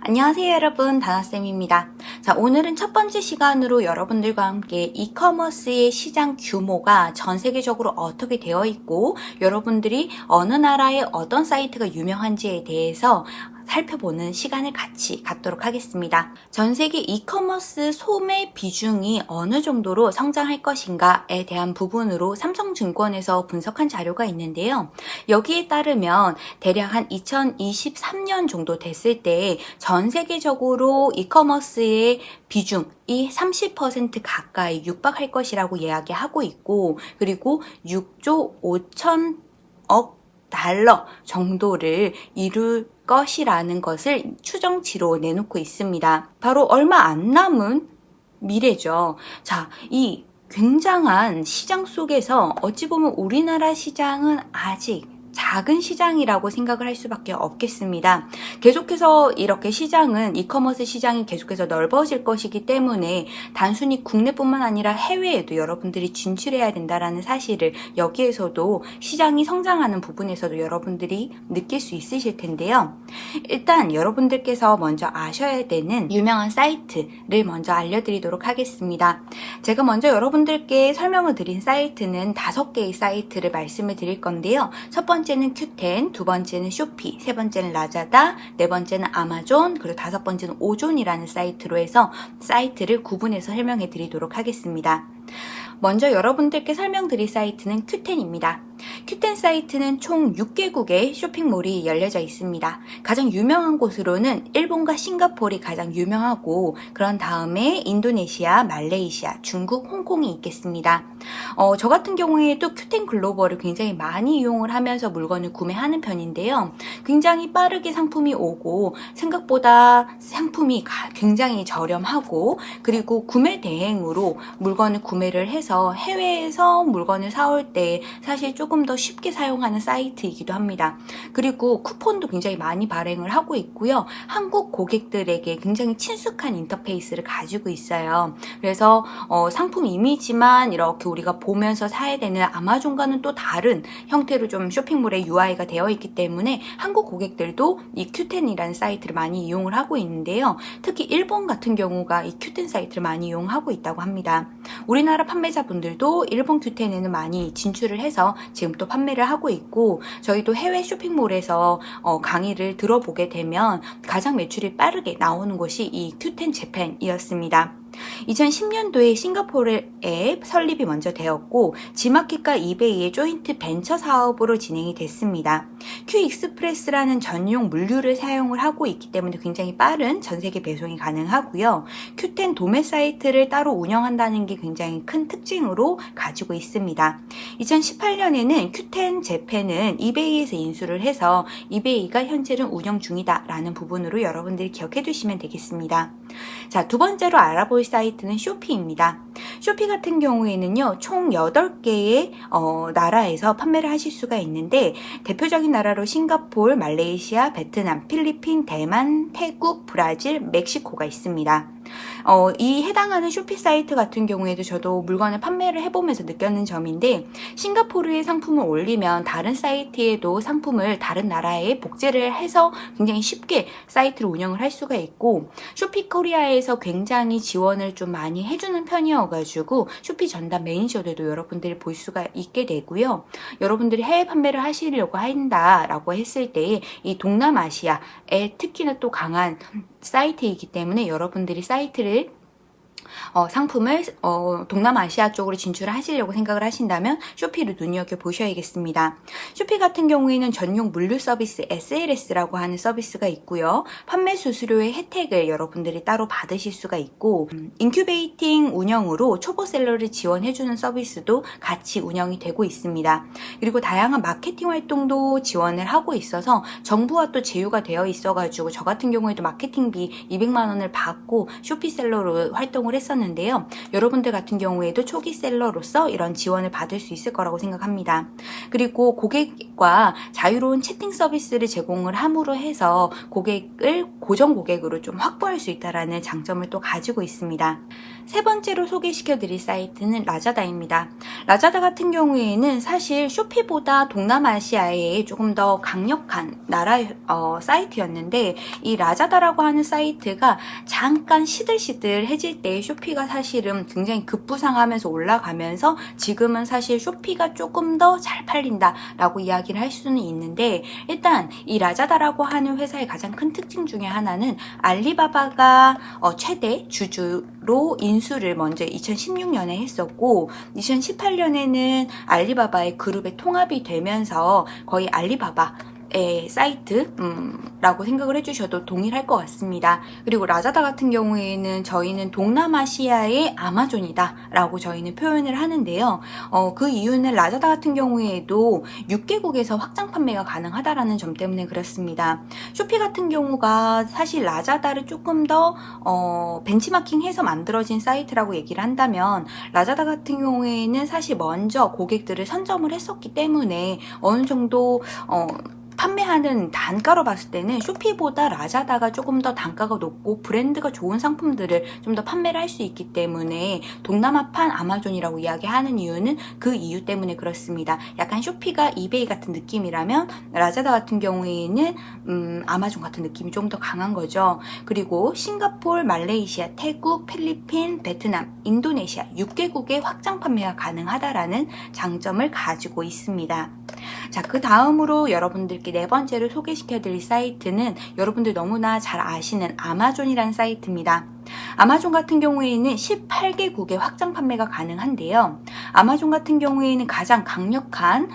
안녕하세요 여러분, 다나쌤입니다. 자, 오늘은 첫 번째 시간으로 여러분들과 함께 이커머스의 시장 규모가 전 세계적으로 어떻게 되어 있고 여러분들이 어느 나라의 어떤 사이트가 유명한지에 대해서 살펴보는 시간을 같이 갖도록 하겠습니다. 전 세계 이커머스 소매 비중이 어느 정도로 성장할 것인가에 대한 부분으로 삼성증권에서 분석한 자료가 있는데요. 여기에 따르면 대략 한 2023년 정도 됐을 때 전 세계적으로 이커머스의 비중이 30% 가까이 육박할 것이라고 이야기하고 있고, 그리고 6조 5천억 달러 정도를 이룰 것이라는 것을 추정치로 내놓고 있습니다. 바로 얼마 안 남은 미래죠. 자, 이 굉장한 시장 속에서 어찌 보면 우리나라 시장은 아직 작은 시장이라고 생각을 할 수밖에 없겠습니다. 계속해서 이렇게 시장은 이커머스 시장이 계속해서 넓어질 것이기 때문에 단순히 국내뿐만 아니라 해외에도 여러분들이 진출해야 된다라는 사실을 여기에서도 시장이 성장하는 부분에서도 여러분들이 느낄 수 있으실 텐데요. 일단 여러분들께서 먼저 아셔야 되는 유명한 사이트를 먼저 알려드리도록 하겠습니다. 제가 먼저 여러분들께 설명을 드린 사이트는 5개의 사이트를 말씀을 드릴 건데요. 첫 번째는 Q10, 두 번째는 쇼피, 세 번째는 라자다, 네 번째는 아마존, 그리고 다섯 번째는 오존이라는 사이트로 해서 사이트를 구분해서 설명해 드리도록 하겠습니다. 먼저 여러분들께 설명드릴 사이트는 Q10입니다. Q10 사이트는 총 6개국의 쇼핑몰이 열려져 있습니다. 가장 유명한 곳으로는 일본과 싱가포르이 가장 유명하고, 그런 다음에 인도네시아, 말레이시아, 중국, 홍콩이 있겠습니다. 저 같은 경우에도 Q10 글로벌을 굉장히 많이 이용을 하면서 물건을 구매하는 편인데요. 굉장히 빠르게 상품이 오고 생각보다 상품이 굉장히 저렴하고, 그리고 구매 대행으로 물건을 구매를 해서 해외에서 물건을 사올 때 사실 조금 더 쉽게 사용하는 사이트이기도 합니다. 그리고 쿠폰도 굉장히 많이 발행을 하고 있고요. 한국 고객들에게 굉장히 친숙한 인터페이스를 가지고 있어요. 그래서 상품 이미지만 이렇게 우리가 보면서 사야 되는 아마존과는 또 다른 형태로 좀 쇼핑몰의 UI가 되어 있기 때문에 한국 고객들도 이 Q10이라는 사이트를 많이 이용을 하고 있는데요. 특히 일본 같은 경우가 이 Q10 사이트를 많이 이용하고 있다고 합니다. 우리나라 판매자분들도 일본 Q10에는 많이 진출을 해서 지금 또 판매를 하고 있고, 저희도 해외 쇼핑몰에서 강의를 들어보게 되면 가장 매출이 빠르게 나오는 곳이 이 Q10 재팬이었습니다. 2010년도에 싱가포르에 설립이 먼저 되었고, 지마켓과 이베이의 조인트 벤처 사업으로 진행이 됐습니다. Q익스프레스라는 전용 물류를 사용을 하고 있기 때문에 굉장히 빠른 전세계 배송이 가능하고요. Q10 도매 사이트를 따로 운영한다는 게 굉장히 큰 특징으로 가지고 있습니다. 2018년에는 Q10 재팬은 이베이에서 인수를 해서 이베이가 현재는 운영 중이다라는 부분으로 여러분들이 기억해 두시면 되겠습니다. 자, 두 번째로 알아볼 사이트는 쇼피입니다. 쇼피 같은 경우에는요, 총 8개의 나라에서 판매를 하실 수가 있는데, 대표적인 나라로 싱가포르, 말레이시아, 베트남, 필리핀, 대만, 태국, 브라질, 멕시코가 있습니다. 이 해당하는 쇼피 사이트 같은 경우에도 저도 물건을 판매를 해보면서 느꼈는 점인데, 싱가포르에 상품을 올리면 다른 사이트에도 상품을 다른 나라에 복제를 해서 굉장히 쉽게 사이트를 운영을 할 수가 있고, 쇼피 코리아에서 굉장히 지원을 좀 많이 해주는 편이어가지고 쇼피 전담 매니저들도 여러분들이 볼 수가 있게 되고요. 여러분들이 해외 판매를 하시려고 한다라고 했을 때 이 동남아시아에 특히나 또 강한 사이트이기 때문에 여러분들이 사이트를 상품을 동남아시아 쪽으로 진출하시려고 생각을 하신다면 쇼피를 눈여겨보셔야겠습니다. 쇼피 같은 경우에는 전용 물류 서비스 SLS라고 하는 서비스가 있고요. 판매 수수료의 혜택을 여러분들이 따로 받으실 수가 있고, 인큐베이팅 운영으로 초보 셀러를 지원해주는 서비스도 같이 운영이 되고 있습니다. 그리고 다양한 마케팅 활동도 지원을 하고 있어서 정부와 또 제휴가 되어 있어가지고 저 같은 경우에도 마케팅비 200만 원을 받고 쇼피 셀러로 활동을 생각을 했었는데요. 여러분들 같은 경우에도 초기 셀러로서 이런 지원을 받을 수 있을 거라고 생각합니다. 그리고 고객과 자유로운 채팅 서비스를 제공을 함으로 해서 고객을 고정 고객으로 좀 확보할 수 있다는 장점을 또 가지고 있습니다. 세 번째로 소개시켜 드릴 사이트는 라자다입니다. 라자다 같은 경우에는 사실 쇼피보다 동남아시아에 조금 더 강력한 나라 사이트였는데, 이 라자다라고 하는 사이트가 잠깐 시들시들해질 때 쇼피가 사실은 굉장히 급부상하면서 올라가면서 지금은 사실 쇼피가 조금 더 잘 팔린다 라고 이야기를 할 수는 있는데, 일단 이 라자다라고 하는 회사의 가장 큰 특징 중에 하나는 알리바바가 최대 주주로 인수를 먼저 2016년에 했었고, 2018년에는 알리바바의 그룹에 통합이 되면서 거의 알리바바의 사이트라고 생각을 해주셔도 동일할 것 같습니다. 그리고 라자다 같은 경우에는 저희는 동남아시아의 아마존이다 라고 저희는 표현을 하는데요. 그 이유는 라자다 같은 경우에도 6개국에서 확장 판매가 가능하다라는 점 때문에 그렇습니다. 쇼피 같은 경우가 사실 라자다를 조금 더 벤치마킹해서 만들어진 사이트라고 얘기를 한다면, 라자다 같은 경우에는 사실 먼저 고객들을 선점을 했었기 때문에 어느 정도 판매하는 단가로 봤을 때는 쇼피보다 라자다가 조금 더 단가가 높고 브랜드가 좋은 상품들을 좀 더 판매를 할 수 있기 때문에 동남아판 아마존이라고 이야기하는 이유는 그 이유 때문에 그렇습니다. 약간 쇼피가 이베이 같은 느낌이라면 라자다 같은 경우에는 아마존 같은 느낌이 좀 더 강한 거죠. 그리고 싱가포르, 말레이시아, 태국, 필리핀, 베트남, 인도네시아 6개국의 확장 판매가 가능하다라는 장점을 가지고 있습니다. 자, 그 다음으로 여러분들께 네 번째로 소개시켜드릴 사이트는 여러분들 너무나 잘 아시는 아마존이라는 사이트입니다. 아마존 같은 경우에는 18개국의 확장 판매가 가능한데요. 아마존 같은 경우에는 가장 강력한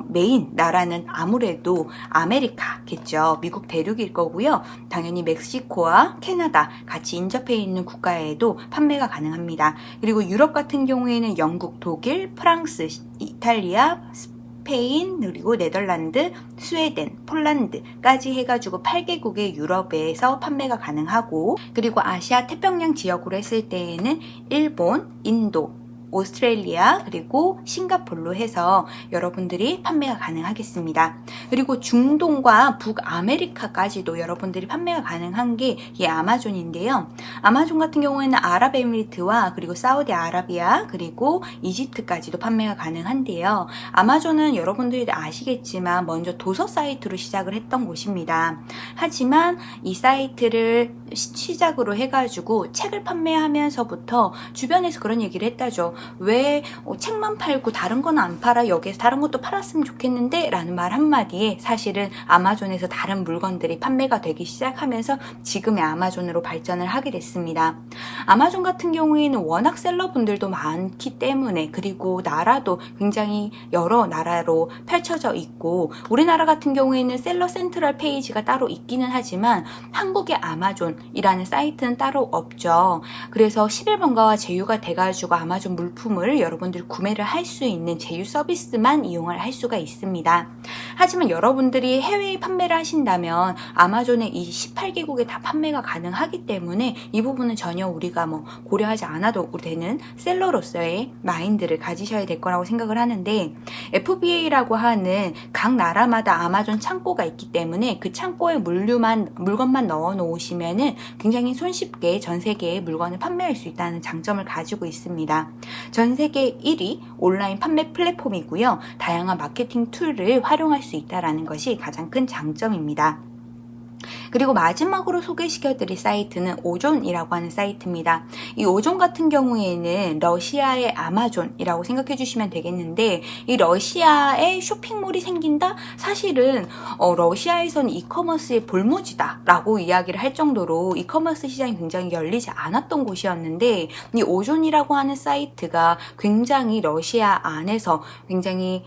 메인 나라는 아무래도 아메리카겠죠. 미국 대륙일 거고요. 당연히 멕시코와 캐나다 같이 인접해 있는 국가에도 판매가 가능합니다. 그리고 유럽 같은 경우에는 영국, 독일, 프랑스, 이탈리아, 스페인, 그리고 네덜란드, 스웨덴, 폴란드까지 해가지고 8개국의 유럽에서 판매가 가능하고, 그리고 아시아 태평양 지역으로 했을 때에는 일본, 인도, 오스트레일리아, 그리고 싱가폴로 해서 여러분들이 판매가 가능하겠습니다. 그리고 중동과 북아메리카까지도 여러분들이 판매가 가능한 게 이 아마존인데요. 아마존 같은 경우에는 아랍에미리트와 그리고 사우디아라비아, 그리고 이집트까지도 판매가 가능한데요. 아마존은 여러분들이 아시겠지만 먼저 도서 사이트로 시작을 했던 곳입니다. 하지만 이 사이트를 시작으로 해가지고 책을 판매하면서부터 주변에서 그런 얘기를 했다죠. 왜 책만 팔고 다른 건 안 팔아? 여기에서 다른 것도 팔았으면 좋겠는데? 라는 말 한마디에 사실은 아마존에서 다른 물건들이 판매가 되기 시작하면서 지금의 아마존으로 발전을 하게 됐습니다. 아마존 같은 경우에는 워낙 셀러분들도 많기 때문에, 그리고 나라도 굉장히 여러 나라로 펼쳐져 있고, 우리나라 같은 경우에는 셀러 센트럴 페이지가 따로 있기는 하지만 한국의 아마존이라는 사이트는 따로 없죠. 그래서 11번가와 제휴가 돼가지고 아마존 물품을 여러분들이 구매를 할 수 있는 제휴 서비스만 이용을 할 수가 있습니다. 하지만 여러분들이 해외에 판매를 하신다면 아마존의 이 18개국에 다 판매가 가능하기 때문에 이 부분은 전혀 우리가 고려하지 않아도 되는 셀러로서의 마인드를 가지셔야 될 거라고 생각을 하는데, FBA라고 하는 각 나라마다 아마존 창고가 있기 때문에 그 창고에 물건만 넣어 놓으시면은 굉장히 손쉽게 전 세계의 물건을 판매할 수 있다는 장점을 가지고 있습니다. 전 세계 1위 온라인 판매 플랫폼이고요. 다양한 마케팅 툴을 활용할 수 있다는 것이 가장 큰 장점입니다. 그리고 마지막으로 소개시켜드릴 사이트는 오존이라고 하는 사이트입니다. 이 오존 같은 경우에는 러시아의 아마존이라고 생각해 주시면 되겠는데, 이 러시아에 쇼핑몰이 생긴다? 사실은 러시아에서는 이커머스의 볼모지다 라고 이야기를 할 정도로 이커머스 시장이 굉장히 열리지 않았던 곳이었는데, 이 오존이라고 하는 사이트가 굉장히 러시아 안에서 굉장히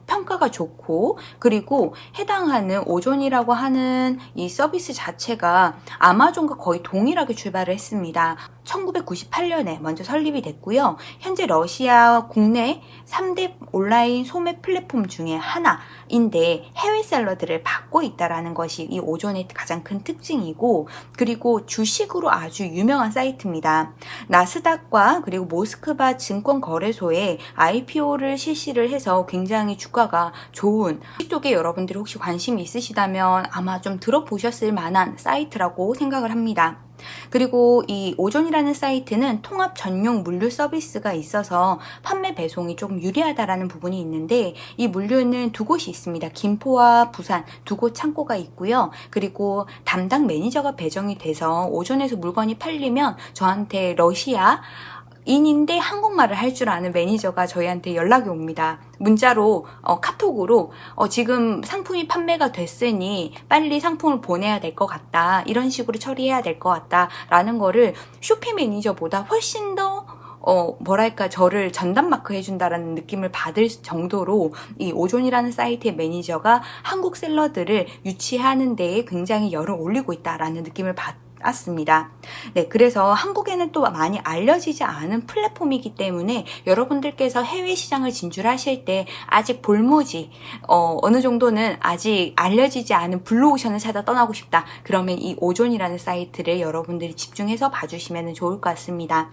평가가 좋고, 그리고 해당하는 오존이라고 하는 이 서비스 자체가 아마존과 거의 동일하게 출발을 했습니다. 1998년에 먼저 설립이 됐고요. 현재 러시아 국내 3대 온라인 소매 플랫폼 중에 하나인데 해외 샐러드를 받고 있다는 것이 이 오존의 가장 큰 특징이고, 그리고 주식으로 아주 유명한 사이트입니다. 나스닥과 그리고 모스크바 증권거래소에 IPO를 실시를 해서 굉장히 주가가 좋은, 이쪽에 여러분들이 혹시 관심이 있으시다면 아마 좀 들어보셨을 만한 사이트라고 생각을 합니다. 그리고 이 오존이라는 사이트는 통합 전용 물류 서비스가 있어서 판매 배송이 조금 유리하다라는 부분이 있는데, 이 물류는 두 곳이 있습니다. 김포와 부산 두 곳 창고가 있고요. 그리고 담당 매니저가 배정이 돼서 오존에서 물건이 팔리면 저한테 러시아 인인데 한국말을 할 줄 아는 매니저가 저희한테 연락이 옵니다. 문자로 카톡으로 지금 상품이 판매가 됐으니 빨리 상품을 보내야 될 것 같다, 이런 식으로 처리해야 될 것 같다 라는 거를 쇼핑 매니저보다 훨씬 더 뭐랄까 저를 전담 마크 해준다라는 느낌을 받을 정도로 이 오존이라는 사이트의 매니저가 한국 샐러드를 유치하는 데에 굉장히 열을 올리고 있다라는 느낌을 받았습니다. 네, 그래서 한국에는 또 많이 알려지지 않은 플랫폼이기 때문에 여러분들께서 해외 시장을 진출하실 때 아직 볼모지 어느 정도는 아직 알려지지 않은 블루오션을 찾아 떠나고 싶다, 그러면 이 오존이라는 사이트를 여러분들이 집중해서 봐주시면 좋을 것 같습니다.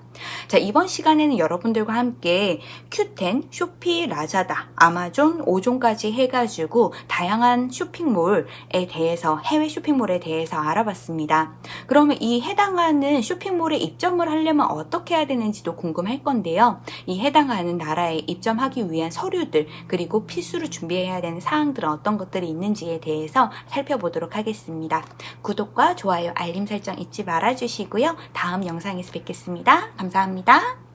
자, 이번 시간에는 여러분들과 함께 Q10, 쇼피, 라자다, 아마존, 오존까지 해가지고 다양한 쇼핑몰에 대해서, 해외 쇼핑몰에 대해서 알아봤습니다. 그러면 이 해당하는 쇼핑몰에 입점을 하려면 어떻게 해야 되는지도 궁금할 건데요. 이 해당하는 나라에 입점하기 위한 서류들, 그리고 필수로 준비해야 되는 사항들은 어떤 것들이 있는지에 대해서 살펴보도록 하겠습니다. 구독과 좋아요, 알림 설정 잊지 말아주시고요. 다음 영상에서 뵙겠습니다. 감사합니다.